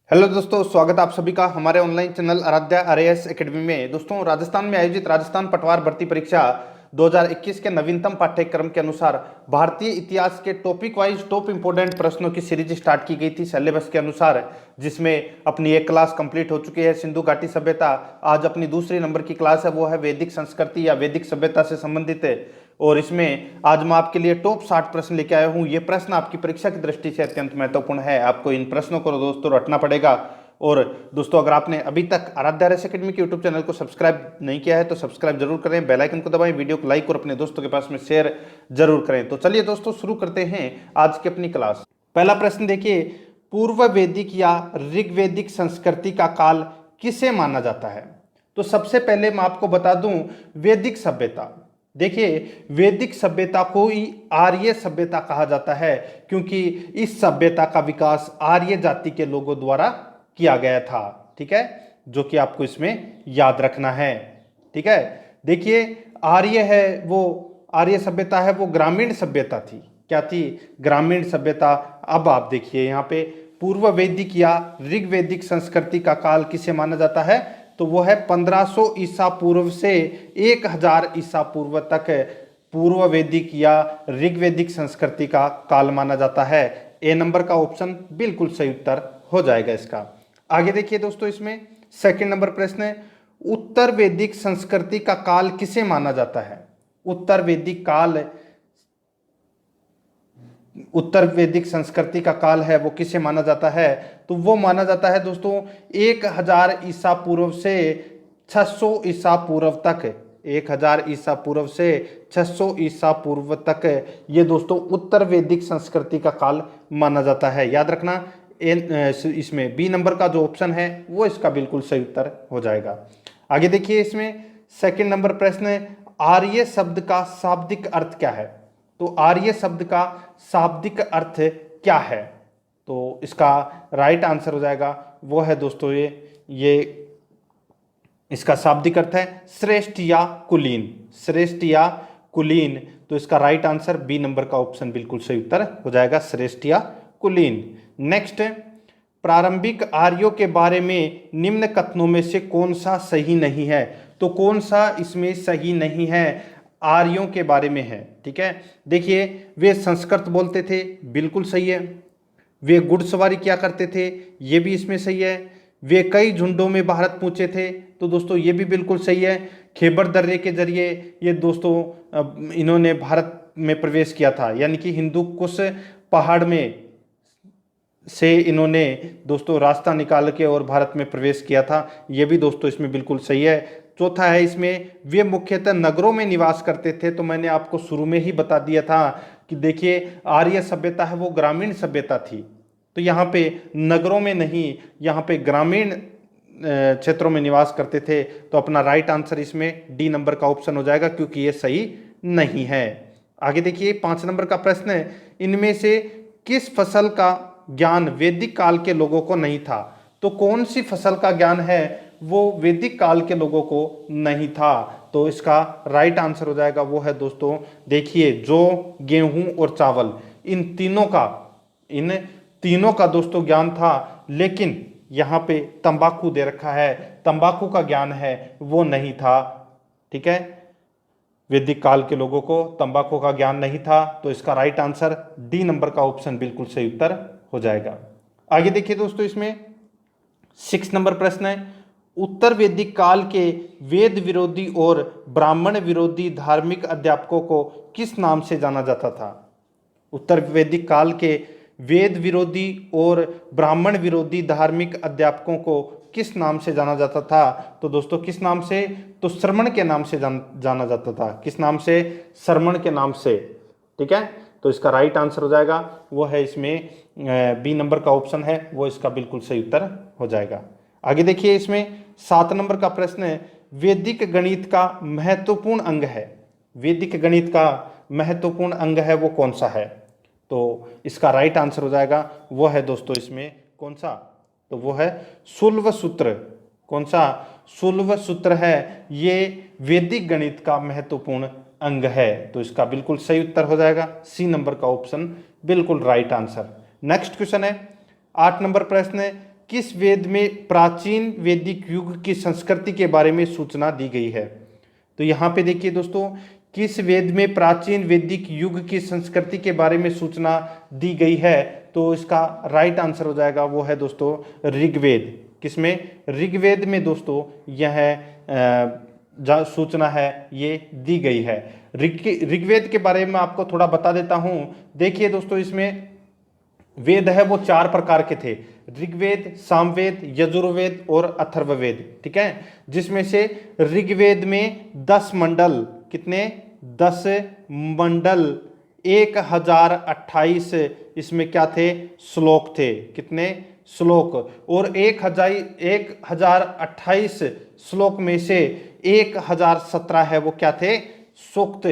Hello दोस्तों, स्वागत है आप सभी का हमारे online channel Aaradhya RAS academy में। दोस्तों, राजस्थान में आयोजित राजस्थान पटवार भर्ती परीक्षा 2021 के नवीनतम पाठ्यक्रम के अनुसार भारतीय इतिहास के टॉपिक वाइज टॉप इंपोर्टेंट प्रश्नों की सीरीज स्टार्ट की गई थी सिलेबस के अनुसार, जिसमें अपनी एक क्लास कंप्लीट हो चुकी है सिंधु घाटी सभ्यता। आज अपनी दूसरी नंबर की क्लास है, वो है वैदिक संस्कृति या वैदिक सभ्यता से संबंधित है। और इसमें आज मैं आपके लिए टॉप 60 प्रश्न लेके आया हूँ। ये प्रश्न आपकी परीक्षा की दृष्टि से अत्यंत महत्वपूर्ण है। आपको इन प्रश्नों को दोस्तों रटना पड़ेगा। और दोस्तों, अगर आपने अभी तक आराध्या आरएएस एकेडमी के यूट्यूब चैनल को सब्सक्राइब नहीं किया है तो सब्सक्राइब जरूर करें, बेल आइकन को दबाएं, वीडियो को लाइक और अपने दोस्तों के पास में शेयर जरूर करें। तो चलिए दोस्तों, शुरू करते हैं आज की अपनी क्लास। पहला प्रश्न देखिए, पूर्व वैदिक या ऋग्वैदिक संस्कृति का काल किसे माना जाता है? तो सबसे पहले मैं आपको बता दूं, वैदिक सभ्यता। देखिए, वैदिक सभ्यता को ही आर्य सभ्यता कहा जाता है, क्योंकि इस सभ्यता का विकास आर्य जाति के लोगों द्वारा किया गया था। ठीक है, जो कि आपको इसमें याद रखना है। ठीक है, देखिए, आर्य है वो आर्य सभ्यता है वो ग्रामीण सभ्यता थी। क्या थी? ग्रामीण सभ्यता। अब आप देखिए यहाँ पे पूर्व वैदिक या ऋग्वैदिक संस्कृति का काल किसे माना जाता है? तो वो है 1500 ईसा पूर्व से 1000 ईसा पूर्व तक पूर्व वैदिक या ऋग्वैदिक संस्कृति का काल माना जाता है। ए नंबर का ऑप्शन बिल्कुल सही उत्तर हो जाएगा इसका। आगे देखिए दोस्तों, इसमें सेकंड नंबर प्रश्न है, उत्तर वैदिक संस्कृति का काल किसे माना जाता है? उत्तर वैदिक संस्कृति का काल है वो किसे माना जाता है? तो वो माना जाता है दोस्तों 1000 ईसा पूर्व से 600 ईसा पूर्व तक। 1000 ईसा पूर्व से 600 ईसा पूर्व तक ये दोस्तों उत्तर वैदिक संस्कृति का काल माना जाता है। याद रखना, इसमें बी नंबर का जो ऑप्शन है वो इसका बिल्कुल सही उत्तर हो जाएगा। आगे देखिए, इसमें सेकंड नंबर प्रश्न है, आर्य शब्द का शाब्दिक अर्थ क्या है? तो आर्य शब्द का शाब्दिक अर्थ क्या है? तो इसका राइट आंसर हो जाएगा वो है दोस्तों ये इसका शाब्दिक अर्थ है श्रेष्ठ या कुलीन। श्रेष्ठ या कुलीन। तो इसका राइट आंसर बी नंबर का ऑप्शन बिल्कुल सही उत्तर हो जाएगा, श्रेष्ठ या कुलीन। नेक्स्ट, प्रारंभिक आर्यों के बारे में निम्न कथनों में से कौन सा सही नहीं है? तो कौन सा इसमें सही नहीं है? आर्यों के बारे में है। ठीक है, देखिए, वे संस्कृत बोलते थे, बिल्कुल सही है। वे घुड़सवारी किया करते थे, ये भी इसमें सही है। वे कई झुंडों में भारत पहुंचे थे, तो दोस्तों ये भी बिल्कुल सही है। खैबर दर्रे के जरिए ये दोस्तों इन्होंने भारत में प्रवेश किया था, यानी कि हिंदू कुश पहाड़ में से इन्होंने दोस्तों रास्ता निकाल के और भारत में प्रवेश किया था, ये भी दोस्तों इसमें बिल्कुल सही है। चौथा है इसमें, वे मुख्यतः नगरों में निवास करते थे। तो मैंने आपको शुरू में ही बता दिया था कि देखिए, आर्य सभ्यता है वो ग्रामीण सभ्यता थी, तो यहाँ पे नगरों में नहीं, यहाँ पे ग्रामीण क्षेत्रों में निवास करते थे। तो अपना राइट आंसर इसमें डी नंबर का ऑप्शन हो जाएगा, क्योंकि ये सही नहीं है। आगे देखिए, 5 नंबर का प्रश्न है, इनमें से किस फसल का ज्ञान वैदिक काल के लोगों को नहीं था? तो कौन सी फसल का ज्ञान है वो वैदिक काल के लोगों को नहीं था? तो इसका राइट आंसर हो जाएगा वो है दोस्तों, देखिए, जौ, गेहूं और चावल, इन तीनों का दोस्तों ज्ञान था। लेकिन यहाँ पे तंबाकू दे रखा है, तंबाकू का ज्ञान है वो नहीं था। ठीक है, वैदिक काल के लोगों को तंबाकू का ज्ञान नहीं था। तो इसका राइट आंसर डी नंबर का ऑप्शन बिल्कुल सही उत्तर हो जाएगा। आगे देखिए दोस्तों, इसमें 6 नंबर प्रश्न है, उत्तर वैदिक काल के वेद विरोधी और ब्राह्मण विरोधी धार्मिक अध्यापकों को किस नाम से जाना जाता था? उत्तर वैदिक काल के वेद विरोधी और ब्राह्मण विरोधी धार्मिक अध्यापकों को किस नाम से जाना जाता था? तो दोस्तों किस नाम से? तो श्रमण के नाम से जाना जाता था। किस नाम से? श्रमण के नाम से। ठीक है, तो इसका राइट आंसर हो जाएगा वो है इसमें बी नंबर का ऑप्शन है वो इसका बिल्कुल सही उत्तर हो जाएगा। आगे देखिए, इसमें 7 नंबर का प्रश्न है, वैदिक गणित का महत्वपूर्ण अंग है। वैदिक गणित का महत्वपूर्ण अंग है वो कौन सा है? तो इसका राइट आंसर हो जाएगा वो है दोस्तों इसमें कौन सा? तो वो है शुल्व सूत्र। कौन सा? शुल्व सूत्र है ये वैदिक गणित का महत्वपूर्ण अंग है। तो इसका बिल्कुल सही उत्तर हो जाएगा सी नंबर का ऑप्शन बिल्कुल राइट आंसर। नेक्स्ट क्वेश्चन है 8 नंबर प्रश्न है, किस वेद में प्राचीन वैदिक युग की संस्कृति के बारे में सूचना दी गई है? तो यहाँ पे देखिए दोस्तों, किस वेद में प्राचीन वैदिक युग की संस्कृति के बारे में सूचना दी गई है? तो इसका राइट आंसर हो जाएगा वो है दोस्तों ऋग्वेद। किसमें? ऋग्वेद में दोस्तों यह सूचना है ये दी गई है। ऋग्वेद के बारे में आपको थोड़ा बता देता हूं। देखिए दोस्तों, इसमें वेद है वो 4 प्रकार के थे, ऋग्वेद, सामवेद, यजुर्वेद और अथर्ववेद। ठीक है, जिसमें से ऋग्वेद में 10 मंडल, कितने? 10 मंडल, 1028 इसमें क्या थे? श्लोक थे। कितने श्लोक? और 1028 श्लोक में से 1017 है वो क्या थे? सूक्त।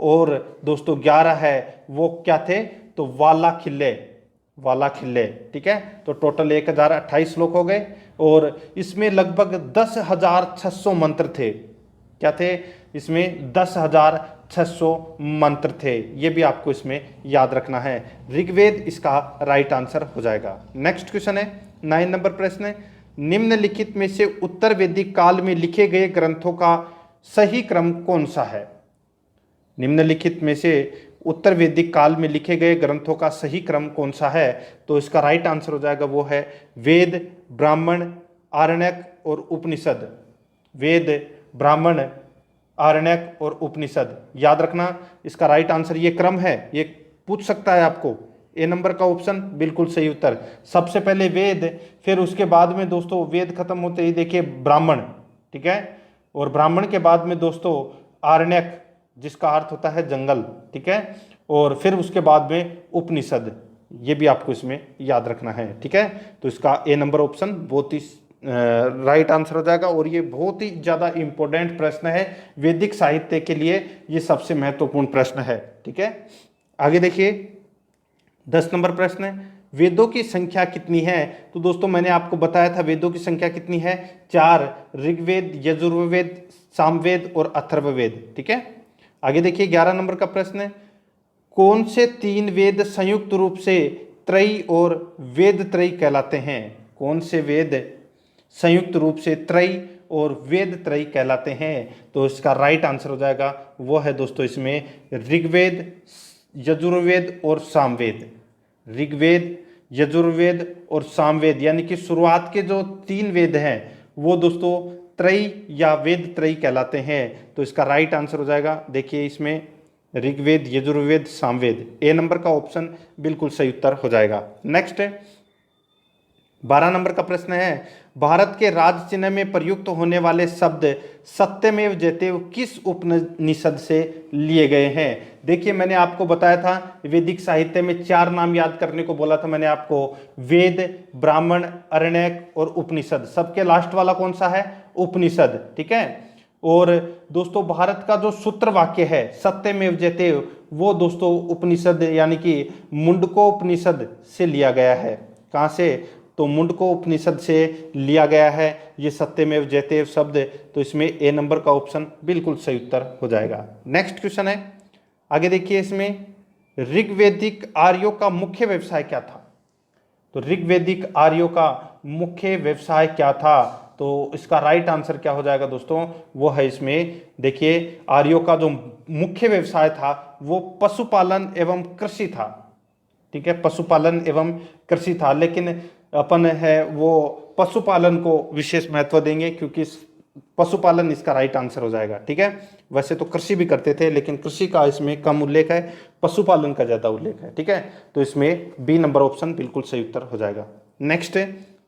और दोस्तों 11 है वो क्या थे? तो वाला खिल्ले। ठीक है, तो टोटल 1028 श्लोक हो गए और इसमें लगभग 10,600 मंत्र थे। क्या थे? इसमें 10,600 मंत्र थे। ये भी आपको इसमें याद रखना है। ऋग्वेद इसका राइट आंसर हो जाएगा। नेक्स्ट क्वेश्चन है 9 नंबर प्रश्न। निम्नलिखित में से उत्तर वैदिक काल में लिखे गए ग्रंथों का सही क्रम कौन सा है? निम्नलिखित में से उत्तर वैदिक काल में लिखे गए ग्रंथों का सही क्रम कौन सा है? तो इसका राइट आंसर हो जाएगा वो है वेद, ब्राह्मण, आरण्यक और उपनिषद। वेद, ब्राह्मण, आरण्यक और उपनिषद। याद रखना, इसका राइट आंसर ये क्रम है। ये पूछ सकता है आपको। ए नंबर का ऑप्शन बिल्कुल सही उत्तर। सबसे पहले वेद, फिर उसके बाद में दोस्तों वेद खत्म होते ही देखिए ब्राह्मण। ठीक है, और ब्राह्मण के बाद में दोस्तों आरण्यक, जिसका अर्थ होता है जंगल। ठीक है, और फिर उसके बाद में उपनिषद। ये भी आपको इसमें याद रखना है। ठीक है, तो इसका ए नंबर ऑप्शन बहुत ही राइट आंसर हो जाएगा। और ये बहुत ही ज़्यादा इंपॉर्टेंट प्रश्न है वैदिक साहित्य के लिए, ये सबसे महत्वपूर्ण प्रश्न है। ठीक है, आगे देखिए 10 नंबर प्रश्न है, वेदों की संख्या कितनी है? तो दोस्तों मैंने आपको बताया था वेदों की संख्या कितनी है? 4, ऋग्वेद, यजुर्वेद, सामवेद और अथर्ववेद। ठीक है, आगे देखिए 11 नंबर का प्रश्न है, कौन से 3 वेद संयुक्त रूप से त्रयी और वेद त्रयी कहलाते हैं? कौन से वेद संयुक्त रूप से त्रयी और वेद त्रयी कहलाते हैं? तो इसका राइट आंसर हो जाएगा वो है दोस्तों इसमें ऋग्वेद, यजुर्वेद और सामवेद। ऋग्वेद, यजुर्वेद और सामवेद, यानी कि शुरुआत के जो 3 वेद हैं वो दोस्तों त्रयी या वेद त्रयी कहलाते हैं। तो इसका राइट आंसर हो जाएगा, देखिए इसमें ऋग्वेद, यजुर्वेद, सामवेद। ए नंबर का ऑप्शन बिल्कुल सही उत्तर हो जाएगा। नेक्स्ट 12 नंबर का प्रश्न है, भारत के राज चिन्ह में प्रयुक्त होने वाले शब्द सत्यमेव जयते किस उपनिषद से लिए गए हैं? देखिए मैंने आपको बताया था वैदिक साहित्य में 4 नाम याद करने को बोला था मैंने आपको, वेद, ब्राह्मण, आरण्यक और उपनिषद। सबके लास्ट वाला कौन सा है? उपनिषद। ठीक है, और दोस्तों भारत का जो सूत्र वाक्य है सत्यमेव जयते, वो दोस्तों उपनिषद यानी कि मुंडकोपनिषद से लिया गया है। कहाँ से? तो मुंडकोपनिषद से लिया गया है ये सत्यमेव जयते शब्द। तो इसमें ए नंबर का ऑप्शन बिल्कुल सही उत्तर हो जाएगा। नेक्स्ट क्वेश्चन है, आगे देखिए इसमें ऋग्वैदिक आर्यों का मुख्य व्यवसाय क्या था? तो ऋग्वैदिक आर्यों का मुख्य व्यवसाय क्या था? तो इसका राइट आंसर क्या हो जाएगा दोस्तों? वो है इसमें देखिए आर्यों का जो मुख्य व्यवसाय था वो पशुपालन एवं कृषि था। ठीक है, पशुपालन एवं कृषि था, लेकिन अपन है वो पशुपालन को विशेष महत्व देंगे क्योंकि पशुपालन इसका राइट आंसर हो जाएगा। ठीक है, वैसे तो कृषि भी करते थे लेकिन कृषि का इसमें कम उल्लेख है, पशुपालन का ज्यादा उल्लेख है। ठीक है, तो इसमें बी नंबर ऑप्शन बिल्कुल सही उत्तर हो जाएगा। नेक्स्ट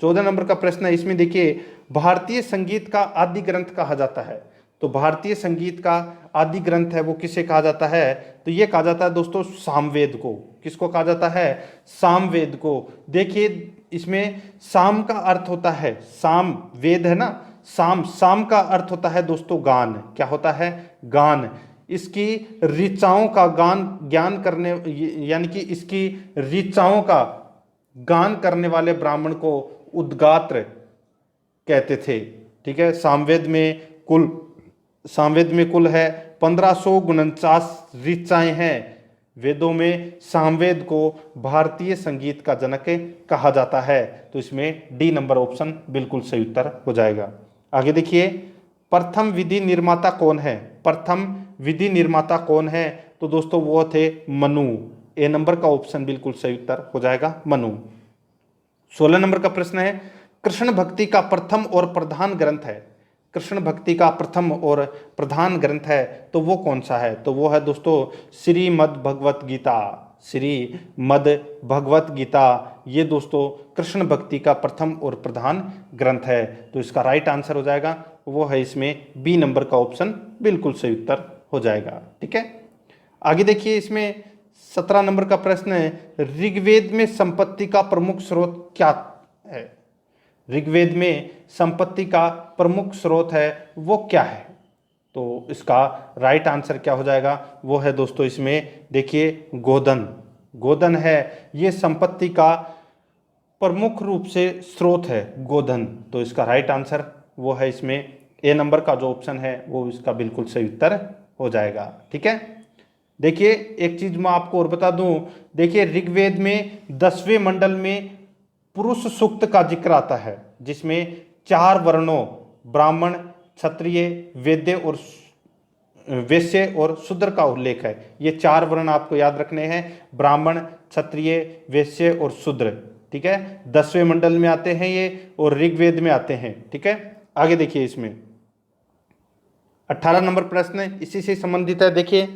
14 नंबर का प्रश्न है, इसमें देखिए भारतीय संगीत का आदि ग्रंथ कहा जाता है। तो भारतीय संगीत का आदि ग्रंथ है वो किसे कहा जाता है? तो ये कहा जाता है दोस्तों सामवेद को। किसको कहा जाता है? सामवेद को। देखिए इसमें साम का अर्थ होता है, साम वेद है ना, साम का अर्थ होता है दोस्तों गान। क्या होता है? गान। इसकी ऋचाओं का ज्ञान करने, यानी कि इसकी ऋचाओं का गान करने वाले ब्राह्मण को उद्गात्र कहते थे। ठीक है, सामवेद में कुल है 1549 ऋचाएं हैं। वेदों में सामवेद को भारतीय संगीत का जनक कहा जाता है। तो इसमें डी नंबर ऑप्शन बिल्कुल सही उत्तर हो जाएगा। आगे देखिए, प्रथम विधि निर्माता कौन है? प्रथम विधि निर्माता कौन है? तो दोस्तों वो थे मनु। ए नंबर का ऑप्शन बिल्कुल सही उत्तर हो जाएगा, मनु। 16 नंबर का प्रश्न है, कृष्ण भक्ति का प्रथम और प्रधान ग्रंथ है। कृष्ण भक्ति का प्रथम और प्रधान ग्रंथ है तो वो कौन सा है? तो वो है दोस्तों श्रीमद् भगवत गीता। श्रीमद् भगवत गीता ये दोस्तों कृष्ण भक्ति का प्रथम और प्रधान ग्रंथ है। तो इसका राइट आंसर हो जाएगा वो है इसमें बी नंबर का ऑप्शन बिल्कुल सही उत्तर हो जाएगा। ठीक है, आगे देखिए, इसमें 17 नंबर का प्रश्न है, ऋग्वेद में संपत्ति का प्रमुख स्रोत क्या है? ऋग्वेद में संपत्ति का प्रमुख स्रोत है वो क्या है? तो इसका राइट आंसर क्या हो जाएगा? वो है दोस्तों इसमें देखिए गोधन। गोधन है ये संपत्ति का प्रमुख रूप से स्रोत है, गोधन। तो इसका राइट आंसर वो है इसमें ए नंबर का जो ऑप्शन है वो इसका बिल्कुल सही उत्तर हो जाएगा। ठीक है, देखिए एक चीज मैं आपको और बता दूं, देखिए ऋग्वेद में 10वें मंडल में पुरुष सूक्त का जिक्र आता है जिसमें 4 वर्णों ब्राह्मण, क्षत्रिय, वैश्य और शूद्र का उल्लेख है। ये 4 वर्ण आपको याद रखने हैं, ब्राह्मण, क्षत्रिय, वैश्य और शूद्र। ठीक है, 10वें मंडल में आते हैं ये और ऋग्वेद में आते हैं। ठीक है, आगे देखिए, इसमें 18 नंबर प्रश्न इसी से संबंधित है। देखिए,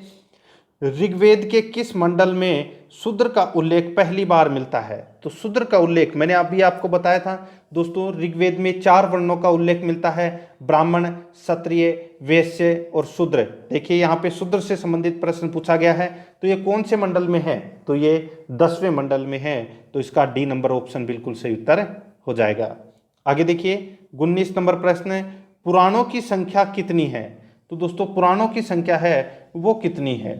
ऋग्वेद के किस मंडल में शूद्र का उल्लेख पहली बार मिलता है? तो शूद्र का उल्लेख मैंने अभी आपको बताया था दोस्तों, ऋग्वेद में 4 वर्णों का उल्लेख मिलता है, ब्राह्मण, क्षत्रिय, वैश्य और शूद्र। देखिए यहाँ पे शूद्र से संबंधित प्रश्न पूछा गया है, तो ये कौन से मंडल में है? तो ये 10वें मंडल में है। तो इसका डी नंबर ऑप्शन बिल्कुल सही उत्तर हो जाएगा। आगे देखिए, 19 नंबर प्रश्न, पुराणों की संख्या कितनी है? तो दोस्तों पुराणों की संख्या है वो कितनी है?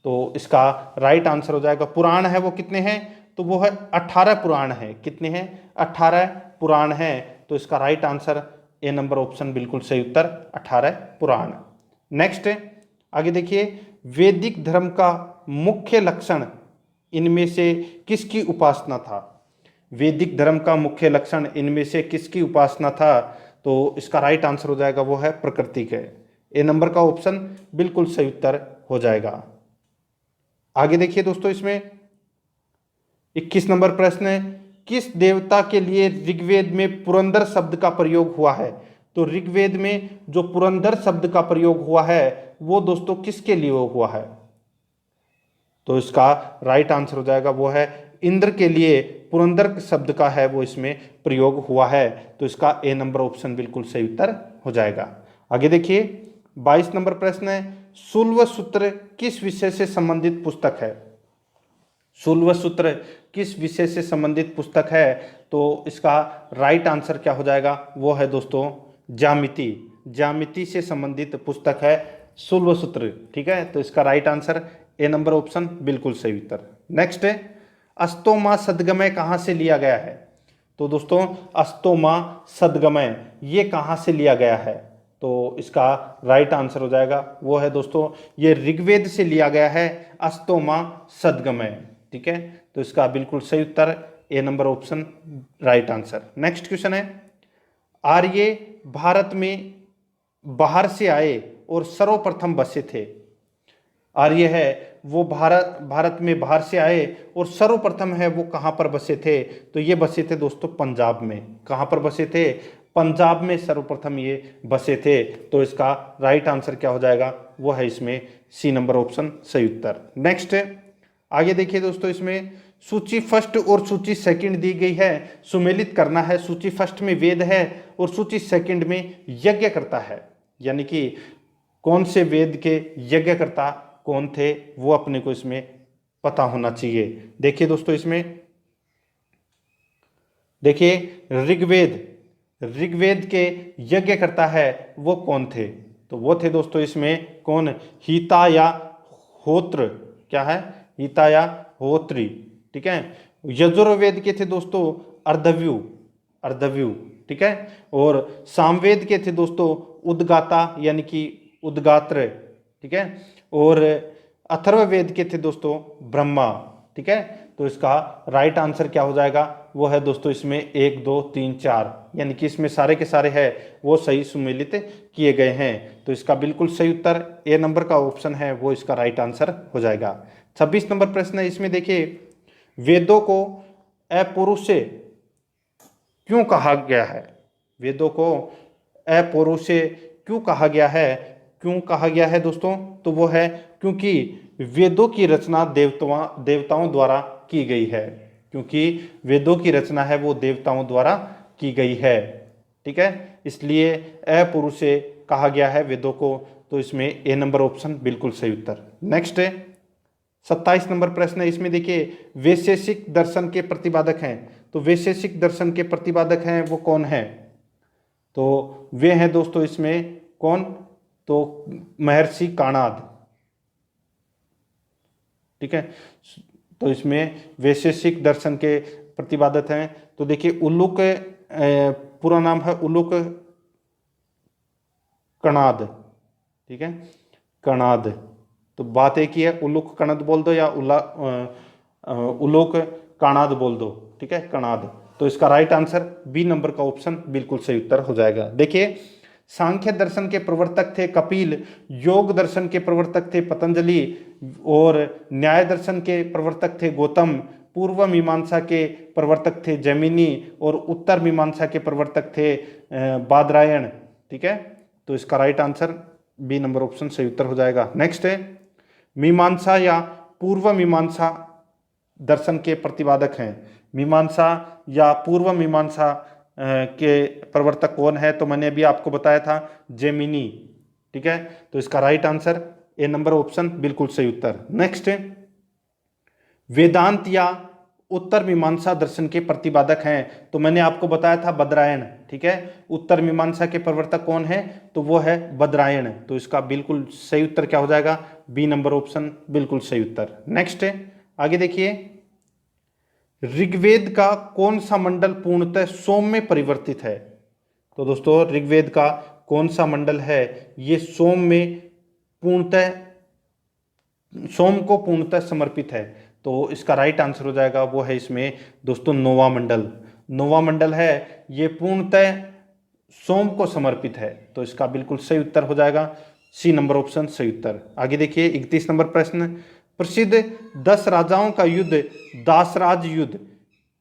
तो इसका राइट आंसर हो जाएगा, पुराण है वो कितने हैं? तो वो है 18 पुराण है। कितने हैं? 18 पुराण हैं। तो इसका right answer A number option बिल्कुल सही उत्तर, 18 पुराण। नेक्स्ट आगे देखिए, वैदिक धर्म का मुख्य लक्षण इनमें से किसकी उपासना था? वैदिक धर्म का मुख्य लक्षण इनमें से किसकी उपासना था? तो इसका राइट आंसर हो जाएगा वो है प्रकृति के। ए नंबर का ऑप्शन बिल्कुल सही उत्तर हो जाएगा। आगे देखिए दोस्तों, इसमें 21 नंबर प्रश्न है, किस देवता के लिए ऋग्वेद में पुरंदर शब्द का प्रयोग हुआ है? तो ऋग्वेद में जो पुरंदर शब्द का प्रयोग हुआ है वो दोस्तों किसके लिए हुआ है? तो इसका राइट आंसर हो जाएगा वो है इंद्र के लिए पुरंदर शब्द का है वो इसमें प्रयोग हुआ है। तो इसका ए नंबर ऑप्शन बिल्कुल सही उत्तर हो जाएगा। आगे देखिए, 22 नंबर प्रश्न है, शुल्व सूत्र किस विषय से संबंधित पुस्तक है? शुल्व सूत्र किस विषय से संबंधित पुस्तक है? तो इसका राइट आंसर क्या हो जाएगा? वो है दोस्तों ज्यामिति। ज्यामिति से संबंधित पुस्तक है शुल्व सूत्र। ठीक है, तो इसका right answer A number option बिल्कुल सही उत्तर। नेक्स्ट है, अस्तोमा सद्गमय कहाँ से लिया गया है? तो दोस्तों अस्तोमा सद्गमय ये कहाँ से लिया गया है? तो इसका राइट आंसर हो जाएगा वो है दोस्तों ये ऋग्वेद से लिया गया है, अस्तोमा सद्गमय। ठीक है, तो इसका बिल्कुल सही उत्तर A number option right answer. Next question है, आर्य भारत में बाहर से आए और सर्वप्रथम बसे थे। आर्य है वो भारत में बाहर से आए और सर्वप्रथम है वो कहाँ पर बसे थे? तो ये बसे थे दोस्तों पंजाब में। कहाँ पर बसे थे? पंजाब में सर्वप्रथम ये बसे थे। तो इसका राइट आंसर क्या हो जाएगा? वो है इसमें सी नंबर ऑप्शन सही उत्तर। नेक्स्ट आगे देखिए दोस्तों, इसमें सूची फर्स्ट और सूची सेकंड दी गई है, सुमेलित करना है। सूची फर्स्ट में वेद है और सूची सेकंड में यज्ञ करता है, यानी कि कौन से वेद के यज्ञकर्ता कौन थे वो अपने को इसमें पता होना चाहिए। देखिए दोस्तों, इसमें देखिए ऋग्वेद के यज्ञकर्ता है वो कौन थे? तो वो थे दोस्तों इसमें कौन? हिता या होत्र। क्या है? हिता या होत्री। ठीक है, यजुर्वेद के थे दोस्तों अर्धव्यू। ठीक है, और सामवेद के थे दोस्तों उद्गाता यानी कि उद्गात्र। ठीक है, और अथर्ववेद के थे दोस्तों ब्रह्मा। ठीक है, तो इसका राइट आंसर क्या हो जाएगा, वो है दोस्तों इसमें 1 2 3 4, यानी कि इसमें सारे के सारे है वो सही सुमेलित किए गए हैं। तो इसका बिल्कुल सही उत्तर ए नंबर का ऑप्शन है वो इसका राइट आंसर हो जाएगा। 26 नंबर प्रश्न है, इसमें देखिए वेदों को अपौरुषेय क्यों कहा गया है। वेदों को अपौरुषेय क्यों कहा गया है, क्यों कहा गया है दोस्तों, तो वो है क्योंकि वेदों की रचना देवताओं द्वारा की गई है, क्योंकि वेदों की रचना है वो देवताओं द्वारा की गई है। ठीक है, इसलिए अपौरुषेय कहा गया है वेदों को। तो इसमें ए नंबर ऑप्शन बिल्कुल सही उत्तर। नेक्स्ट है 27 नंबर प्रश्न है, इसमें देखिए वैशेषिक दर्शन के प्रतिपादक हैं। तो वैशेषिक दर्शन के प्रतिपादक हैं वो कौन है, तो वे हैं दोस्तों इसमें कौन, तो महर्षि काणाद। ठीक है, तो इसमें वैशेषिक दर्शन के प्रतिपादक हैं। तो देखिए उल्लूक पूरा नाम है उल्लूक कणाद। ठीक है, कणाद, तो बात एक ही है, उल्लूक कणाद बोल दो या उल्लूक काणाद बोल दो। ठीक है, कणाद। तो इसका राइट आंसर बी नंबर का ऑप्शन बिल्कुल सही उत्तर हो जाएगा। देखिए सांख्य दर्शन के प्रवर्तक थे कपिल, योग दर्शन के प्रवर्तक थे पतंजलि और न्याय दर्शन के प्रवर्तक थे गौतम, पूर्व मीमांसा के प्रवर्तक थे जैमिनी और उत्तर मीमांसा के प्रवर्तक थे बादरायण। ठीक है, तो इसका right answer B number option सही उत्तर हो जाएगा। नेक्स्ट है मीमांसा या पूर्व मीमांसा दर्शन के प्रतिपादक हैं। मीमांसा या पूर्व मीमांसा के प्रवर्तक कौन है, तो मैंने अभी आपको बताया था जैमिनी। ठीक है, तो इसका right answer A number option बिल्कुल सही उत्तर। नेक्स्ट है वेदांत या उत्तर मीमांसा दर्शन के प्रतिपादक हैं। तो मैंने आपको बताया था बदरायण। ठीक है, उत्तर मीमांसा के प्रवर्तक कौन है, तो वो है बदरायण। तो इसका बिल्कुल सही उत्तर क्या हो जाएगा, बी नंबर ऑप्शन बिल्कुल सही उत्तर। नेक्स्ट है आगे देखिए ऋग्वेद का कौन सा मंडल पूर्णतः सोम में परिवर्तित है। तो दोस्तों ऋग्वेद का कौन सा मंडल है, ये सोम में पूर्णतः सोम को पूर्णतः समर्पित है। तो इसका राइट आंसर हो जाएगा वो है इसमें दोस्तों नौवां मंडल। नौवां मंडल है ये पूर्णतः सोम को समर्पित है। तो इसका बिल्कुल सही उत्तर हो जाएगा सी नंबर ऑप्शन सही उत्तर। आगे देखिए 31 नंबर प्रश्न, प्रसिद्ध 10 राजाओं का युद्ध दासराज युद्ध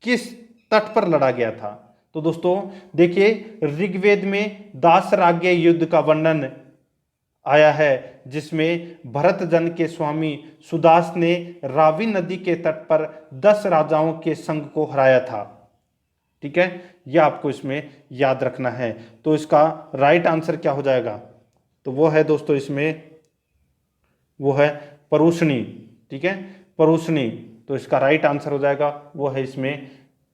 किस तट पर लड़ा गया था। तो दोस्तों देखिए ऋग्वेद में दासराज्य युद्ध का वर्णन आया है, जिसमें भरत जन के स्वामी सुदास ने रावी नदी के तट पर 10 राजाओं के संघ को हराया था। ठीक है, यह आपको इसमें याद रखना है। तो इसका राइट आंसर क्या हो जाएगा, तो वो है दोस्तों इसमें वो है परुष्णी। ठीक है, परुष्णी। तो इसका राइट आंसर हो जाएगा वो है इसमें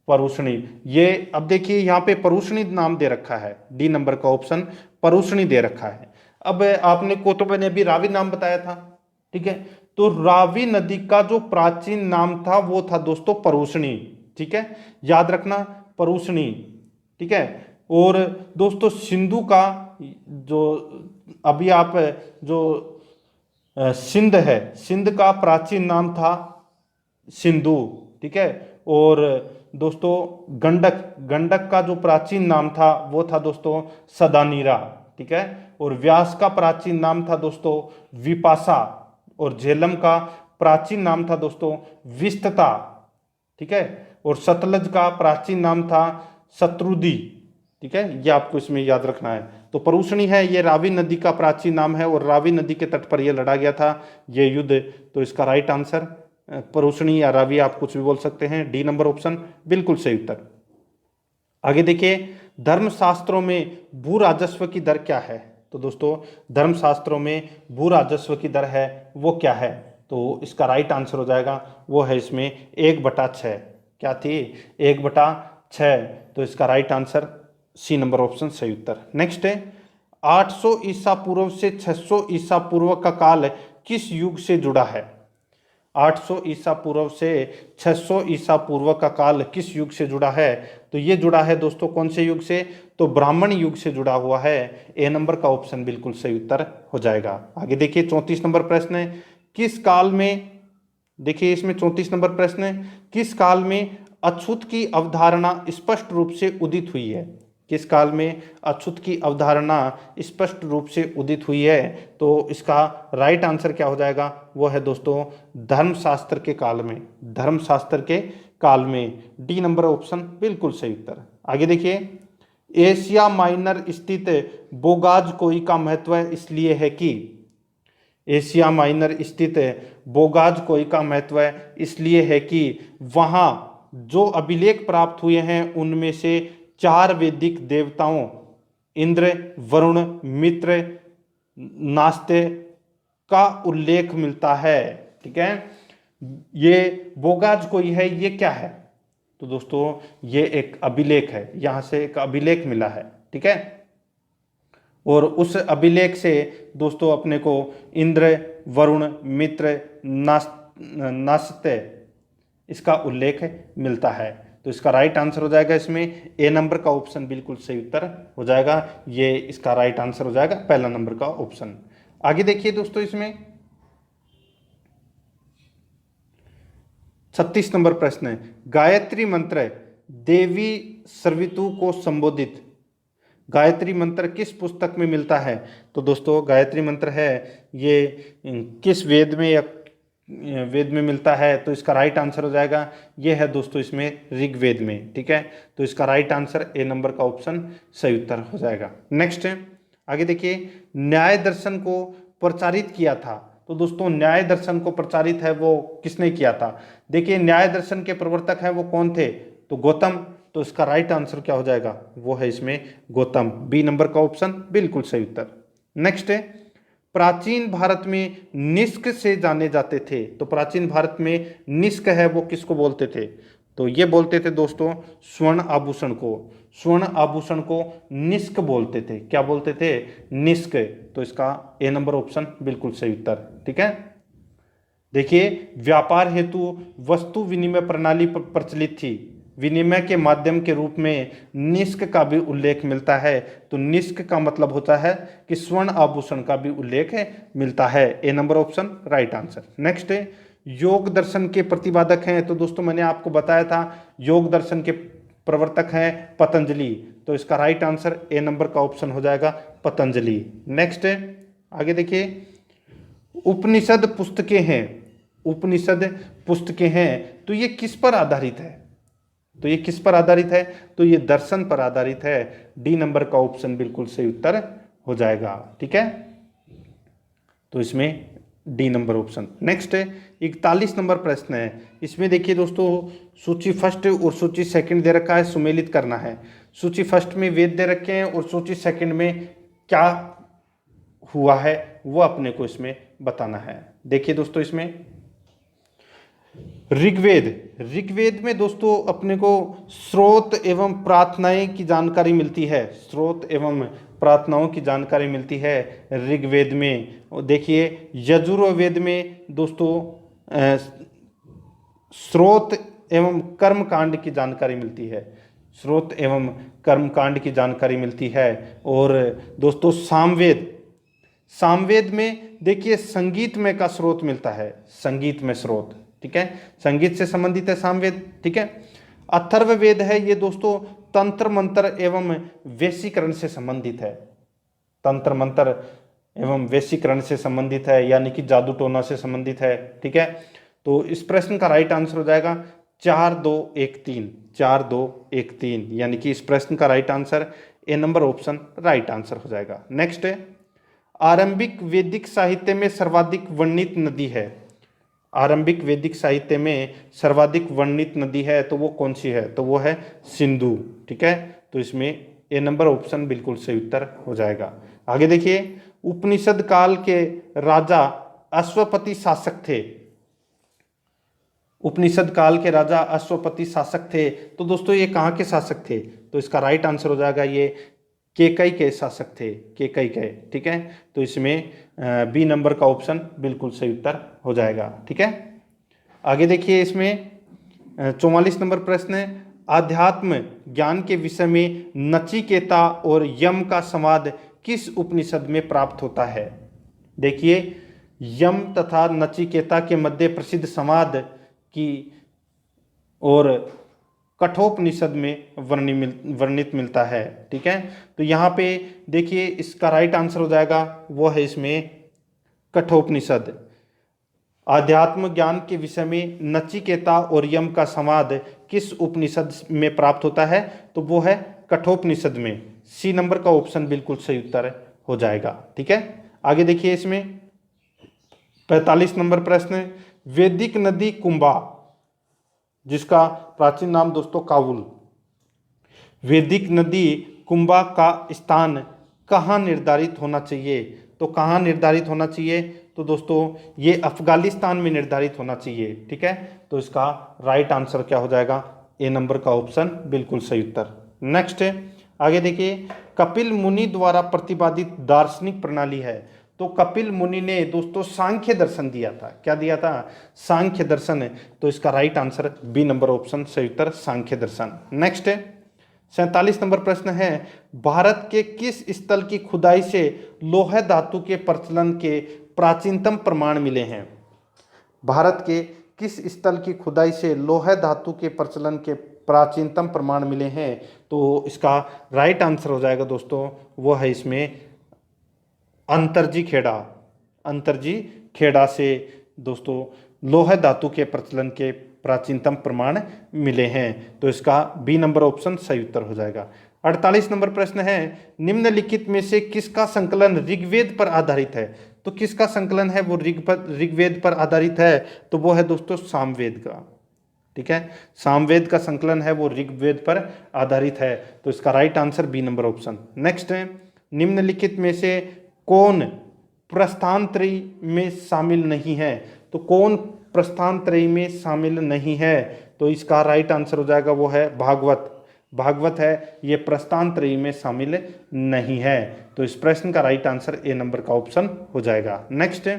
परुष्णी। ये अब देखिए यहाँ पे परुष्णी नाम दे रखा है, डी नंबर का ऑप्शन परुष्णी दे रखा है। अब आपने को तो मैंने अभी रावी नाम बताया था। ठीक है, तो रावी नदी का जो प्राचीन नाम था वो था दोस्तों परुष्णी। ठीक है, याद रखना परुष्णी। ठीक है, और दोस्तों सिंधु का जो अभी आप जो सिंध है, सिंध का प्राचीन नाम था सिंधु। ठीक है, और दोस्तों गंडक का जो प्राचीन नाम था वो था दोस्तों सदानीरा। ठीक है, और व्यास का प्राचीन नाम था दोस्तों विपाशा और झेलम का प्राचीन नाम था दोस्तों विस्तता। ठीक है, और सतलज का प्राचीन नाम था शत्रुदी। ठीक है, ये आपको इसमें याद रखना है। तो परुष्णी है ये रावी नदी का प्राचीन नाम है और रावी नदी के तट पर यह लड़ा गया था ये युद्ध। तो इसका राइट आंसर परुष्णी या रावी आप कुछ भी बोल सकते हैं, डी नंबर ऑप्शन बिल्कुल सही उत्तर। आगे देखिए धर्मशास्त्रों में भू राजस्व की दर क्या है। तो दोस्तों धर्मशास्त्रों में भू राजस्व की दर है वो क्या है, तो इसका राइट आंसर हो जाएगा वो है इसमें 1/6। क्या थी, 1/6। तो इसका right answer C number option सही उत्तर। नेक्स्ट है 800 ईसा पूर्व से 600 ईसा पूर्व का काल किस युग से जुड़ा है। 800 ईसा पूर्व से 600 ईसा पूर्व का काल किस युग से जुड़ा है, तो ये जुड़ा है दोस्तों कौन से युग से, तो ब्राह्मण युग से जुड़ा हुआ है। ए नंबर का ऑप्शन बिल्कुल सही उत्तर हो जाएगा। आगे देखिए 34 नंबर प्रश्न है, किस काल में, देखिए इसमें 34 नंबर प्रश्न है, किस काल में अछूत की अवधारणा स्पष्ट रूप से उदित हुई है? किस काल में अछूत की अवधारणा स्पष्ट रूप से उदित हुई है? तो इसका राइट आंसर क्या हो जाएगा? वो है दोस्तों धर्मशास्त्र के काल में, धर्मशास्त्र के काल में। डी नंबर ऑप्शन बिल्कुल सही उत्तर। आगे देखिए, एशिया माइनर स्थित बोगाजकोई का महत्व इसलिए है कि, एशिया माइनर स्थित बोगाजकोई का महत्व इसलिए है कि वहाँ जो अभिलेख प्राप्त हुए हैं उनमें से 4 वैदिक देवताओं इंद्र, वरुण, मित्र, नास्ते का उल्लेख मिलता है। ठीक है, ये बोगाजकोई है, ये क्या है? तो दोस्तों ये एक अभिलेख है, यहां से एक अभिलेख मिला है। ठीक है, और उस अभिलेख से दोस्तों अपने को इंद्र, वरुण, मित्र, नास्ते इसका उल्लेख मिलता है। तो इसका राइट आंसर हो जाएगा इसमें ए नंबर का ऑप्शन बिल्कुल सही उत्तर हो जाएगा। ये इसका राइट आंसर हो जाएगा पहला नंबर का ऑप्शन। आगे देखिए दोस्तों, इसमें 36 नंबर प्रश्न है, गायत्री मंत्र देवी सर्वितु को संबोधित, गायत्री मंत्र किस पुस्तक में मिलता है? तो दोस्तों गायत्री मंत्र है ये किस वेद में या वेद में मिलता है? तो इसका राइट आंसर हो जाएगा, ये है दोस्तों इसमें ऋग्वेद में। ठीक है, तो इसका राइट आंसर ए नंबर का ऑप्शन सही उत्तर हो जाएगा। नेक्स्ट आगे देखिए, न्याय दर्शन को प्रचारित किया था। तो दोस्तों न्याय दर्शन को प्रचारित है वो किसने किया था? देखिए न्याय दर्शन के प्रवर्तक है वो कौन थे? तो गौतम। तो इसका राइट आंसर क्या हो जाएगा? वो है इसमें गौतम, बी नंबर का ऑप्शन बिल्कुल सही उत्तर। नेक्स्ट है, प्राचीन भारत में निष्क से जाने जाते थे। तो प्राचीन भारत में निष्क है वो किसको बोलते थे? तो ये बोलते थे दोस्तों स्वर्ण आभूषण को, स्वर्ण आभूषण को निष्क बोलते थे। क्या बोलते थे? निष्क। तो इसका ए नंबर ऑप्शन बिल्कुल सही उत्तर। ठीक है, देखिए व्यापार हेतु वस्तु विनिमय प्रणाली प्रचलित थी, विनिमय के माध्यम के रूप में निष्क का भी उल्लेख मिलता है। तो निष्क का मतलब होता है कि स्वर्ण आभूषण का भी उल्लेख मिलता है। A number option right answer. Next है, योग दर्शन के प्रतिपादक हैं। तो दोस्तों मैंने आपको बताया था योग दर्शन के प्रवर्तक हैं पतंजलि। तो इसका राइट आंसर ए नंबर का ऑप्शन हो जाएगा पतंजलि। नेक्स्ट है, आगे देखिए, उपनिषद पुस्तकें हैं, उपनिषद पुस्तकें हैं तो ये किस पर आधारित है? तो ये किस पर आधारित है? तो ये दर्शन पर आधारित है। डी नंबर का ऑप्शन बिल्कुल सही उत्तर हो जाएगा। ठीक है, तो इसमें डी नंबर ऑप्शन। नेक्स्ट है 41 नंबर प्रश्न है। इसमें देखिए दोस्तों सूची फर्स्ट और सूची सेकंड दे रखा है, सुमेलित करना है। सूची फर्स्ट में वेद दे रखे हैं और सूची सेकंड में क्या हुआ है वो अपने को इसमें बताना है। देखिए दोस्तों, इसमें ऋग्वेद, ऋग्वेद में दोस्तों अपने को स्रोत एवं प्रार्थनाएं की जानकारी मिलती है, स्रोत एवं प्रार्थनाओं की जानकारी मिलती है ऋग्वेद में। देखिए यजुर्वेद में दोस्तों स्रोत एवं कर्म कांड की जानकारी मिलती है, स्रोत एवं कर्म कांड की जानकारी मिलती है। और दोस्तों सामवेद, सामवेद में देखिए संगीत में का स्रोत मिलता है, संगीत में स्रोत। ठीक है, संगीत से संबंधित है सामवेद। ठीक है, अथर्ववेद है ये दोस्तों तंत्र मंत्र एवं वैशीकरण से संबंधित है, तंत्र मंत्र एवं वैशीकरण से संबंधित है, यानी कि जादू टोना से संबंधित है। ठीक है, तो इस प्रश्न का राइट आंसर हो जाएगा 4 2 1 3, 4 2 1 3, यानी कि इस प्रश्न का right answer A number option right answer हो जाएगा। नेक्स्ट है, आरंभिक वैदिक साहित्य में सर्वाधिक वर्णित नदी है, आरंभिक वैदिक साहित्य में सर्वाधिक वर्णित नदी है तो वो कौन सी है? तो वो है सिंधु। ठीक है, तो इसमें ए नंबर ऑप्शन बिल्कुल सही उत्तर हो जाएगा। आगे देखिए, उपनिषद काल के राजा अश्वपति शासक थे, उपनिषद काल के राजा अश्वपति शासक थे। तो दोस्तों ये कहाँ के शासक थे? तो इसका राइट आंसर हो जाएगा ये केकई के शासक थे, केकई के। ठीक है, तो इसमें बी नंबर का ऑप्शन बिल्कुल सही उत्तर हो जाएगा। ठीक है, आगे देखिए, इसमें 44 नंबर प्रश्न है, आध्यात्म ज्ञान के विषय में नचिकेता और यम का संवाद किस उपनिषद में प्राप्त होता है? देखिए यम तथा नचिकेता के मध्य प्रसिद्ध संवाद की और कठोपनिषद में वर्णित मिलता है। ठीक है, तो यहाँ पे देखिए इसका राइट आंसर हो जाएगा वो है इसमें कठोपनिषद। आध्यात्म ज्ञान के विषय में नचिकेता और यम का संवाद किस उपनिषद में प्राप्त होता है? तो वो है कठोपनिषद में। सी नंबर का ऑप्शन बिल्कुल सही उत्तर हो जाएगा। ठीक है, आगे देखिए इसमें 45 नंबर प्रश्न, वैदिक नदी कुंभा जिसका प्राचीन नाम दोस्तों काबुल, वैदिक नदी कुंभा का स्थान कहाँ निर्धारित होना चाहिए? तो कहाँ निर्धारित होना चाहिए? तो दोस्तों ये अफगानिस्तान में निर्धारित होना चाहिए। ठीक है, तो इसका राइट आंसर क्या हो जाएगा? ए नंबर का ऑप्शन बिल्कुल सही उत्तर। नेक्स्ट आगे देखिए, कपिल मुनि द्वारा प्रतिपादित दार्शनिक प्रणाली है। तो कपिल मुनि ने दोस्तों सांख्य दर्शन दिया था। क्या दिया था? सांख्य दर्शन। तो इसका right answer B number option सही उत्तर, सांख्य दर्शन। नेक्स्ट 47 नंबर प्रश्न है, भारत के किस स्थल की खुदाई से लौह धातु के प्रचलन के प्राचीनतम प्रमाण मिले हैं? भारत के किस स्थल की खुदाई से लौह धातु के प्रचलन के प्राचीनतम प्रमाण मिले हैं? तो इसका राइट आंसर हो जाएगा दोस्तों वो है इसमें अंतरजी खेड़ा। अंतरजी खेड़ा से दोस्तों लौह धातु के प्रचलन के प्राचीनतम प्रमाण मिले हैं। तो इसका बी नंबर ऑप्शन सही उत्तर हो जाएगा। 48 नंबर प्रश्न है, निम्नलिखित में से किसका संकलन ऋग्वेद पर आधारित है? तो किसका संकलन है वो ऋग्वेद पर आधारित है? तो वो है दोस्तों सामवेद का। ठीक है, सामवेद का संकलन है वो ऋग्वेद पर आधारित है। तो इसका right answer B number option. Next है, निम्नलिखित में से कौन प्रस्थानत्रयी में शामिल नहीं है? तो कौन प्रस्थानत्रयी में शामिल नहीं है? तो इसका राइट आंसर हो जाएगा वो है भागवत। भागवत है ये प्रस्थानत्रयी में शामिल नहीं है। तो इस प्रश्न का राइट आंसर ए नंबर का ऑप्शन हो जाएगा। नेक्स्ट,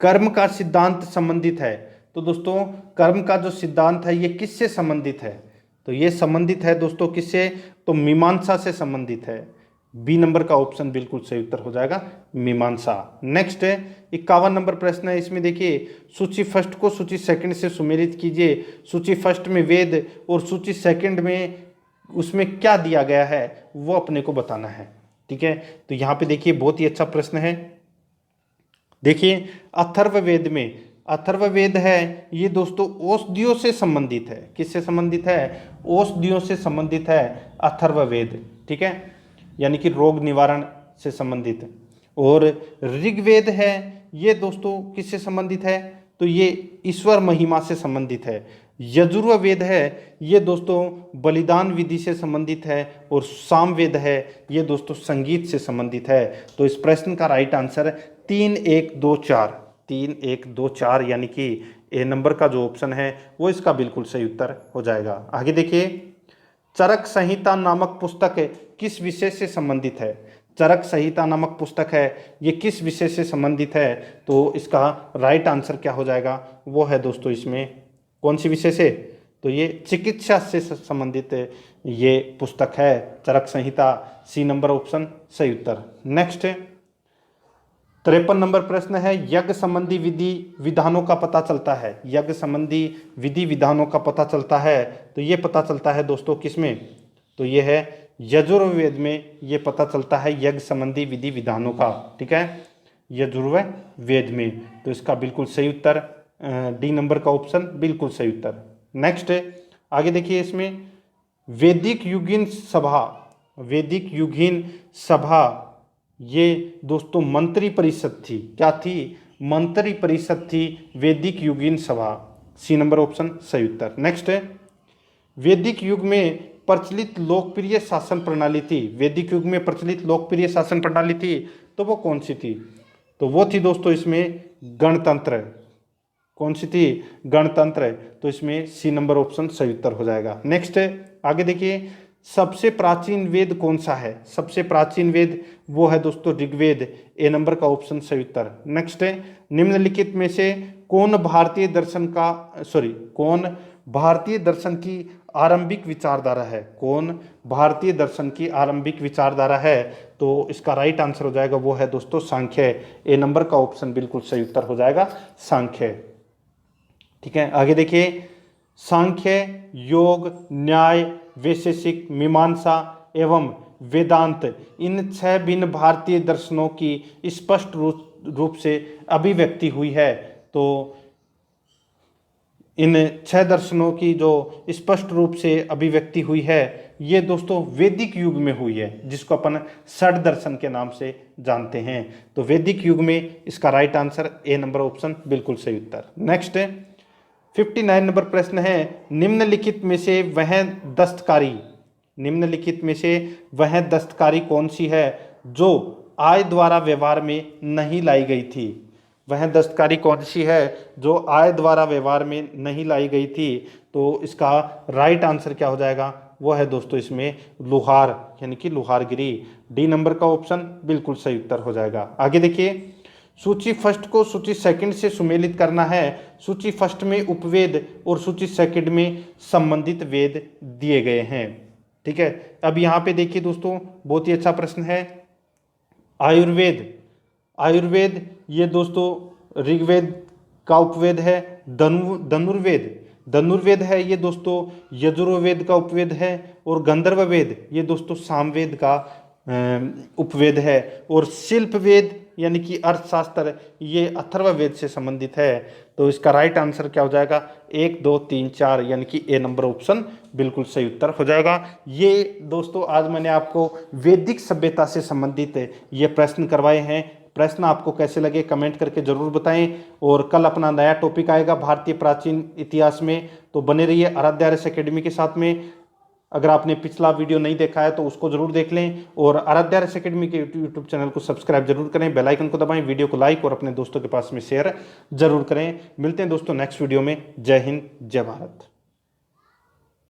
कर्म का सिद्धांत संबंधित है। तो दोस्तों कर्म का जो सिद्धांत है ये किससे संबंधित है? तो ये संबंधित है दोस्तों किससे? तो मीमांसा से संबंधित है। बी नंबर का ऑप्शन बिल्कुल सही उत्तर हो जाएगा, मीमांसा। नेक्स्ट है 51 नंबर प्रश्न है, इसमें देखिए सूची फर्स्ट को सूची सेकंड से सुमेलित कीजिए। सूची फर्स्ट में वेद और सूची सेकंड में उसमें क्या दिया गया है वो अपने को बताना है। ठीक है, तो यहाँ पे देखिए बहुत ही अच्छा प्रश्न है। देखिए अथर्ववेद में, अथर्ववेद है ये दोस्तों औषधियों से संबंधित है। किससे संबंधित है? औषधियों से संबंधित है अथर्ववेद। ठीक है, यानी कि रोग निवारण से संबंधित। और ऋग्वेद है ये दोस्तों किससे संबंधित है? तो ये ईश्वर महिमा से संबंधित है। यजुर्वेद है ये दोस्तों बलिदान विधि से संबंधित है। और सामवेद है ये दोस्तों संगीत से संबंधित है। तो इस प्रश्न का राइट आंसर 3 1 2 4, 3 1 2 4 यानी कि ए नंबर का जो ऑप्शन है वो इसका बिल्कुल सही उत्तर हो जाएगा। आगे देखिए, चरक संहिता नामक पुस्तक किस विषय से संबंधित है? चरक संहिता नामक पुस्तक है ये किस विषय से संबंधित है? तो इसका राइट आंसर क्या हो जाएगा? वो है दोस्तों इसमें कौन सी विषय से? तो ये चिकित्सा से संबंधित ये पुस्तक है चरक संहिता। सी नंबर ऑप्शन सही उत्तर। नेक्स्ट 53 नंबर प्रश्न है, यज्ञ संबंधी विधि विधानों का पता चलता है। यज्ञ संबंधी विधि विधानों का पता चलता है तो ये पता चलता है दोस्तों किसमें? तो ये है यजुर्वेद में ये पता चलता है यज्ञ संबंधी विधि विधानों का। ठीक है, यजुर्वेद में। तो इसका बिल्कुल सही उत्तर डी नंबर का ऑप्शन बिल्कुल सही उत्तर। नेक्स्ट आगे देखिए, इसमें वैदिक युगीन सभा, वैदिक युगीन सभा ये दोस्तों मंत्री परिषद थी। क्या थी? मंत्री परिषद थी वैदिक युगीन सभा। सी नंबर ऑप्शन सही उत्तर। नेक्स्ट है, वैदिक युग में प्रचलित लोकप्रिय शासन प्रणाली थी। वैदिक युग में प्रचलित लोकप्रिय शासन प्रणाली थी तो वो कौन सी थी? तो वो थी दोस्तों इसमें गणतंत्र। कौन सी थी? गणतंत्र। तो इसमें सी नंबर ऑप्शन सही उत्तर हो जाएगा। नेक्स्ट आगे देखिए, सबसे प्राचीन वेद कौन सा है? सबसे प्राचीन वेद वो है दोस्तों ऋग्वेद। ए नंबर का ऑप्शन सही उत्तर। नेक्स्ट है, निम्नलिखित में से कौन भारतीय दर्शन की आरंभिक विचारधारा है? कौन भारतीय दर्शन की आरंभिक विचारधारा है? तो इसका राइट आंसर हो जाएगा वो है दोस्तों सांख्य। ए नंबर का ऑप्शन बिल्कुल सही उत्तर हो जाएगा सांख्य। ठीक है, आगे देखिए, सांख्य, योग, न्याय, वैशेषिक, मीमांसा एवं वेदांत, इन 6 भिन्न भारतीय दर्शनों की स्पष्ट रूप से अभिव्यक्ति हुई है। तो इन 6 दर्शनों की जो स्पष्ट रूप से अभिव्यक्ति हुई है ये दोस्तों वैदिक युग में हुई है, जिसको अपन षड दर्शन के नाम से जानते हैं। तो वैदिक युग में इसका right answer A number option बिल्कुल सही उत्तर। नेक्स्ट 59 नंबर प्रश्न है, निम्नलिखित में से वह दस्तकारी कौन सी है जो आय द्वारा व्यवहार में नहीं लाई गई थी? वह दस्तकारी कौन सी है जो आय द्वारा व्यवहार में नहीं लाई गई थी? तो इसका राइट आंसर क्या हो जाएगा? वो है दोस्तों इसमें लोहार, यानी कि लोहारगिरी। डी नंबर का ऑप्शन बिल्कुल सही उत्तर हो जाएगा। आगे देखिए, सूची फर्स्ट को सूची सेकंड से सुमेलित करना है। सूची फर्स्ट में उपवेद और सूची सेकंड में संबंधित वेद दिए गए हैं। ठीक है, अब यहाँ पे देखिए दोस्तों, बहुत ही अच्छा प्रश्न है। आयुर्वेद ये दोस्तों ऋग्वेद का उपवेद है। धनुर्वेद है ये दोस्तों यजुर्वेद का उपवेद है। और गंधर्व वेद ये दोस्तों सामवेद का उपवेद है। और शिल्प वेद यानी कि अर्थशास्त्र ये अथर्ववेद से संबंधित है। तो इसका राइट आंसर क्या हो जाएगा? 1 2 3 4 यानी कि ए नंबर ऑप्शन बिल्कुल सही उत्तर हो जाएगा। ये दोस्तों आज मैंने आपको वैदिक सभ्यता से संबंधित ये प्रश्न करवाए हैं। प्रश्न आपको कैसे लगे कमेंट करके जरूर बताएं। और कल अपना नया टॉपिक आएगा भारतीय प्राचीन इतिहास में, तो बने रहिए आराध्य आर्यस एकेडमी के साथ में। अगर आपने पिछला वीडियो नहीं देखा है तो उसको जरूर देख लें और आराध्य आर्यस एकेडमी के यूट्यूब चैनल को सब्सक्राइब जरूर करें, बेल आइकन को दबाएं, वीडियो को लाइक और अपने दोस्तों के पास में शेयर जरूर करें। मिलते हैं दोस्तों नेक्स्ट वीडियो में। जय हिंद, जय भारत।